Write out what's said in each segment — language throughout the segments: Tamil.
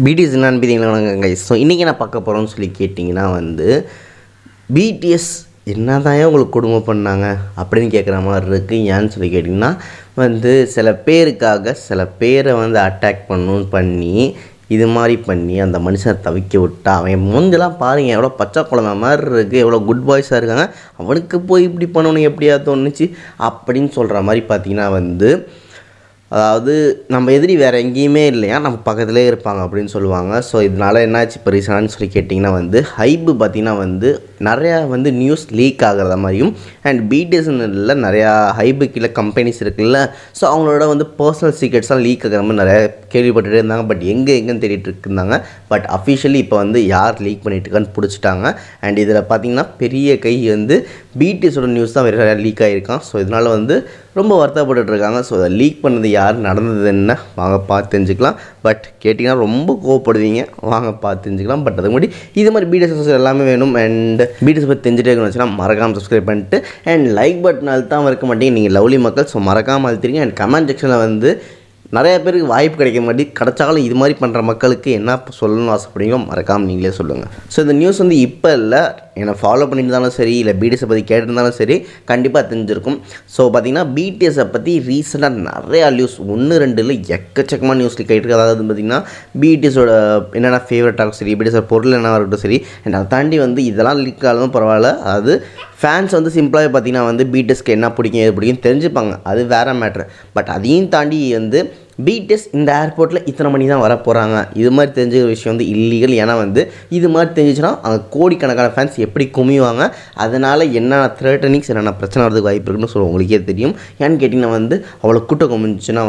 பிடிஎஸ் என்னன்னு பார்த்தீங்கன்னா கைஸ், ஸோ இன்றைக்கி நான் பார்க்க போகிறோன்னு சொல்லி கேட்டிங்கன்னா பிடிஎஸ் என்ன தான் உங்களுக்கு கொடுமை பண்ணாங்க அப்படின்னு கேட்குற மாதிரி இருக்குது. ஏன்னு சொல்லி கேட்டிங்கன்னா சில பேருக்காக சில பேரை அட்டாக் பண்ணி இது மாதிரி பண்ணி அந்த மனுஷனை தவிக்க விட்டா அவன் மூஞ்செல்லாம் பாருங்கள் எவ்வளோ பச்சை குழந்த மாதிரி இருக்குது, எவ்வளோ குட் பாய்ஸாக இருக்காங்க, அவனுக்கு போய் இப்படி பண்ணணும் எப்படியா தோணுச்சு அப்படின்னு சொல்கிற மாதிரி பார்த்தீங்கன்னா அதாவது நம்ம எதிரி வேறு எங்கேயுமே இல்லையா, நம்ம பக்கத்திலே இருப்பாங்க அப்படின்னு சொல்லுவாங்க. ஸோ இதனால் என்னாச்சு இப்போ ரீசனான்னு சொல்லி கேட்டிங்கன்னா ஹைப்பு பார்த்திங்கன்னா நிறையா நியூஸ் லீக் ஆகிறத மாதிரியும் அண்ட் பிடிஎஸ்என்எல்ல நிறையா ஹைப்பு கீழே கம்பெனிஸ் இருக்குல்ல, ஸோ அவங்களோட பர்சனல் சீக்ரெட்ஸ்லாம் லீக் ஆகிற மாதிரி நிறையா கேள்விப்பட்டுகிட்டே இருந்தாங்க. பட் எங்கேன்னு தேடிட்டு இருந்தாங்க. பட் அஃபிஷியலி இப்போ யார் லீக் பண்ணிட்டு இருக்கான்னு பிடிச்சிட்டாங்க. அண்ட் இதில் பார்த்திங்கன்னா பெரிய கை பிடிஎஸோட நியூஸ் தான் வேறு லீக் ஆகிருக்கான். ஸோ இதனால் ரொம்ப வருத்தப்பட்டுருக்காங்க. ஸோ அதை லீக் பண்ணது யார், நடந்தது என்ன, வாங்க பார்த்து தெரிஞ்சுக்கலாம். பட் கேட்டிங்கன்னா ரொம்ப கோவப்படுவீங்க, வாங்க பார்த்து தெரிஞ்சுக்கலாம். பட் அதுக்கு முன்னாடி இது மாதிரி பிடிஎஸ் எல்லாமே வேணும் அண்ட் பிடிஎஸ் பற்றி தெரிஞ்சுட்டே இருக்கணும்னு வச்சுன்னா மறக்காமல் சப்ஸ்கிரைப் பண்ணிட்டு அண்ட் லைக் பட்டன் அழுத்தாமல் இருக்க மாட்டேங்க நீங்கள் லவ்லி மக்கள். ஸோ மறக்காமல் அழுத்திருங்க. அண்ட் கமெண்ட் செக்ஷனில் நிறைய பேருக்கு வாய்ப்பு கிடைக்க மாட்டேங்குது, கிடைச்சாலும் இது மாதிரி பண்ணுற மக்களுக்கு என்ன சொல்லணும்னு ஆசைப்படுவீங்களோ மறக்காமல் நீங்களே சொல்லுங்கள். ஸோ இந்த நியூஸ் இப்போ இல்லை, என்னை ஃபாலோ பண்ணிட்டு இருந்தாலும் சரி இல்லை பிடிஎஸை பற்றி கேட்டிருந்தாலும் சரி கண்டிப்பாக தெரிஞ்சிருக்கும். ஸோ பார்த்திங்கன்னா பிடிஎஸை பற்றி ரீசெண்டாக நிறையா நியூஸ் 1-2 இல்லை எக்கச்சக்கமாக நியூஸ் லீக் ஆகிட்டு. அதாவது பார்த்திங்கன்னா பிடிஎஸோட என்னென்ன ஃபேவரட்டாக சரி, பிடிஎஸோட பொருள் என்ன இருக்கட்டும் சரி, அண்ட் அதை தாண்டி இதெல்லாம் லீக் ஆகலாம் பரவாயில்ல. அதாவது ஃபேன்ஸ் சிம்பிளாகவே பார்த்திங்கன்னா பிடிஎஸ்க்கு என்ன பிடிக்கும் எது பிடிக்கும் தெரிஞ்சுப்பாங்க, அது வேறு மேட்ரு. பட் அதையும் தாண்டி பிடிஎஸ் இந்த ஏர்போர்ட்டில் இத்தனை மணி தான் வர போகிறாங்க இது மாதிரி தெரிஞ்ச விஷயம் இல்லீகல். ஏன்னா இது மாதிரி தெரிஞ்சிச்சுன்னா அங்கே கோடிக்கணக்கான ஃபேன்ஸ் எப்படி குமியுவாங்க, அதனால் என்னென்ன த்ரெட்டனிங்ஸ் என்னென்ன பிரச்சனை வரதுக்கு வாய்ப்பு இருக்குன்னு சொல்ல உங்களுக்கே தெரியும். ஏன்னு கேட்டிங்கன்னா அவ்வளோ கூட்டம் குமிஞ்சுன்னா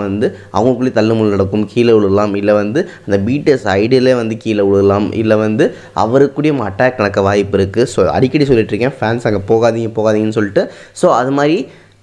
அவங்களுக்குள்ளே தள்ளுமுள் நடக்கும், கீழே விழுகலாம், இல்லை அந்த பிடிஎஸ் ஐடியிலே கீழே விழுகலாம், இல்லை அவருக்குடைய அட்டாக் நடக்க வாய்ப்பு இருக்குது. ஸோ அடிக்கடி சொல்லிட்டுருக்கேன் ஃபேன்ஸ் அங்கே போகாதீங்கன்னு சொல்லிட்டு. ஸோ அது மாதிரி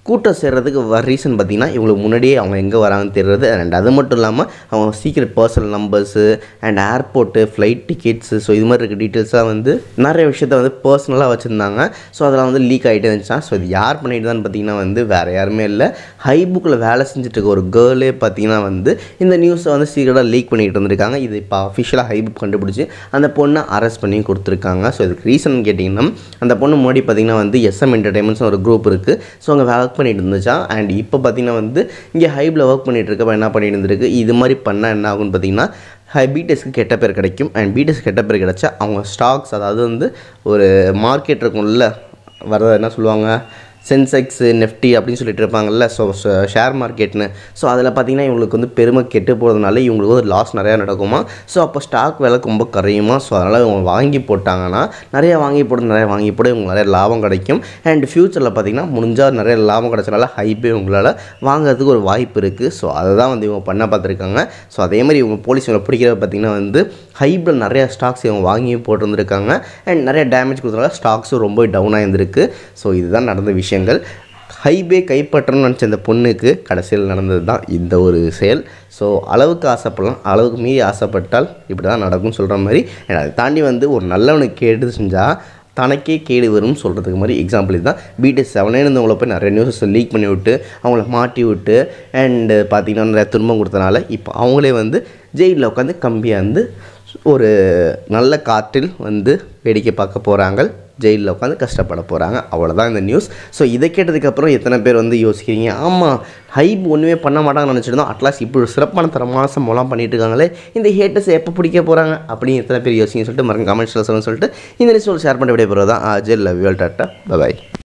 கூட்டம் சேர்றதுக்கு ரீசன் பார்த்திங்கன்னா இவங்களுக்கு முன்னாடியே அவங்க எங்கே வராங்கன்னு தெரியுறது. அண்ட் அது மட்டும் இல்லாமல் அவங்க secret personal numbers and airport flight tickets so இது மாதிரி இருக்க டீட்டெயில்ஸாக நிறைய விஷயத்த பர்சனலாக வச்சுருந்தாங்க. ஸோ அதெல்லாம் லீக் ஆகிட்டே இருந்துச்சா. ஸோ இது யார் பண்ணிட்டு தான் பார்த்திங்கன்னா வேறு யாருமே இல்லை, ஹைபுக்கில் வேலை செஞ்சுட்டு இருக்க ஒரு கேர்ளே பார்த்திங்கன்னா இந்த நியூஸை சீக்கிரட்டாக லீக் பண்ணிகிட்டு இருந்திருக்காங்க. இது இப்போ அஃபிஷியலாக ஹைபுக் கண்டுபிடிச்சி அந்த பொண்ணை அரெஸ்ட் பண்ணி கொடுத்துருக்காங்க. ஸோ இதுக்கு ரீசன் கேட்டிங்கன்னா அந்த பொண்ணு முன்னாடி பார்த்திங்கன்னா எஸ்எம் என்டர்டைன்மெண்ட்ஸ் ஒரு குரூப் இருக்குது. ஸோ அங்கே வேலை பண்ணிட்டு இருந்துச்சா. அண்ட் இப்போ பார்த்திங்கன்னா இங்கே ஹைபில் ஒர்க் பண்ணிகிட்டு இருக்கப்போ என்ன பண்ணிட்டு இருந்திருக்கு, இது மாதிரி பண்ணால் என்ன ஆகும்னு பார்த்திங்கன்னா பிடிஎஸ்க்கு கெட்ட பேர் கிடைக்கும். அண்ட் பிடிஎஸ் கெட்ட பேர் கிடைச்சா அவங்க ஸ்டாக்ஸ், அதாவது ஒரு மார்க்கெட் இருக்கும்ல, வரதை என்ன சொல்லுவாங்க, சென்செக்ஸு நெஃப்டி அப்படின்னு சொல்லிட்டு இருப்பாங்கல்ல, ஸோ ஷேர் மார்க்கெட்னு. ஸோ அதில் பார்த்திங்கன்னா இவங்களுக்கு பெருமை கெட்டு போகிறதுனால இவங்களுக்கு லாஸ் நிறையா நடக்குமா. ஸோ அப்போ ஸ்டாக் விலை ரொம்ப குறையுமா. ஸோ அதனால் இவங்க வாங்கி போட்டாங்கன்னா நிறையா வாங்கி போட இவங்க நிறைய லாபம் கிடைக்கும். அண்ட் ஃப்யூச்சரில் பார்த்திங்கன்னா முடிஞ்சால் நிறைய லாபம் கிடைச்சனால ஹைப்பே உங்களால் வாங்கிறதுக்கு ஒரு வாய்ப்பு இருக்குது. ஸோ அதை தான் இவங்க பண்ண பார்த்துருக்காங்க. ஸோ அதே மாதிரி இவங்க போலீஸ் இவங்களை பிடிக்கிறத பார்த்திங்கன்னா ஹைப்பில் நிறையா ஸ்டாக்ஸ் இவங்க வாங்கி போட்டுருந்துருக்காங்க. அண்ட் நிறைய டேமேஜ் கொடுத்தனால ஸ்டாக்ஸும் ரொம்ப டவுன் ஆகியிருந்திருக்கு. ஸோ இதுதான் நடந்த விஷயங்கள். ஹைவே கைப்பற்றணும்னு நினச்ச இந்த பொண்ணுக்கு கடைசியில் நடந்தது தான் இந்த ஒரு செயல். ஸோ அளவுக்கு ஆசைப்படலாம், அளவுக்கு மீறி ஆசைப்பட்டால் இப்படி தான் நடக்கும்னு சொல்கிற மாதிரி. அதை தாண்டி ஒரு நல்லவனுக்கு கேட்டு செஞ்சால் தனக்கே கேடு வரும்னு சொல்கிறதுக்கு மாதிரி எக்ஸாம்பிள் இதுதான். பிடிஎஸ் 7 இருந்தவங்கள போய் நிறைய நியூஸஸ் லீக் பண்ணி விட்டு அவங்கள மாட்டி விட்டு அண்டு பார்த்திங்கன்னா நிறைய துன்பம் கொடுத்தனால இப்போ அவங்களே ஜெயிலில் உட்காந்து கம்பியாக ஒரு நல்ல காற்றில் வேடிக்கை பார்க்க போகிறாங்க, ஜெயிலில் உட்காந்து கஷ்டப்பட போகிறாங்க. அவ்வளோதான் இந்த நியூஸ். ஸோ இதை கேட்டதுக்கப்புறம் எத்தனை பேர் யோசிக்கிறீங்க, ஆமாம் ஹைப் ஒன்றுமே பண்ண மாட்டாங்கன்னு நினச்சிருந்தோம், அட்லாஸ்ட் இப்படி ஒரு சிறப்பான தரமான சம்பளம் பண்ணிட்டு இருக்காங்களே, இந்த ஹேட்டர்ஸ் எப்போ பிடிக்க போகிறாங்க அப்படின்னு எத்தனை பேர் யோசிங்க சொல்லிட்டு மறக்க கமெண்ட்ஸில் சொல்லுன்னு சொல்லிட்டு இந்த நியூஸ் ஷேர் பண்ண விட போகிறது தான். Ajay love you all, tata by.